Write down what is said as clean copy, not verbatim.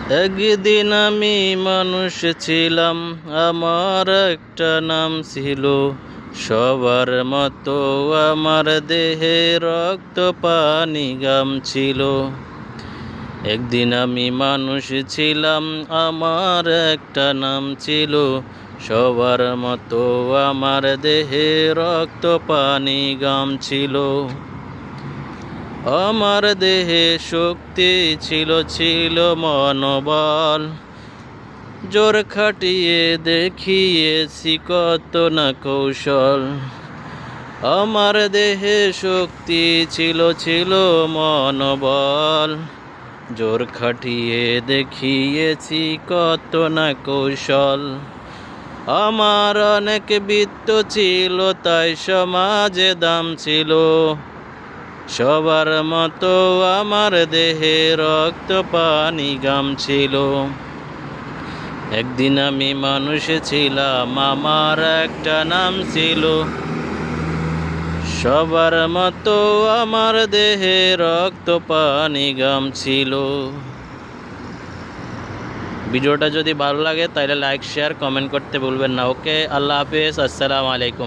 একদিন আমি মানুষ ছিলাম, আমার একটা নাম ছিল। সবার মতো আমার দেহে রক্ত পানি গাম ছিল। একদিন আমি মানুষ ছিলাম, আমার একটা নাম ছিল। সবার মতো আমার দেহে রক্ত পানি গাম ছিল। আমার দেহে শক্তি ছিল, ছিল মনোবল। জোর খাটিয়ে দেখিয়েছি কত না কৌশল। আমার দেহে শক্তি ছিল, ছিল মনোবল। জোর খাটিয়ে দেখিয়েছি কত না কৌশল। আমার অনেক বিত্ত ছিল, তাই সমাজে দাম ছিল। সবার মতো আমার দেহে রক্ত পানি গাম ছিল। একদিন আমি মানুষ ছিলাম, আমার একটা নাম ছিল। সবার মতো আমার দেহে রক্ত পানি গাম ছিল। ভিডিওটা যদি ভালো লাগে তাহলে লাইক শেয়ার কমেন্ট করতে ভুলবেন না। ওকে, আল্লাহ হাফেজ, আসসালামু আলাইকুম।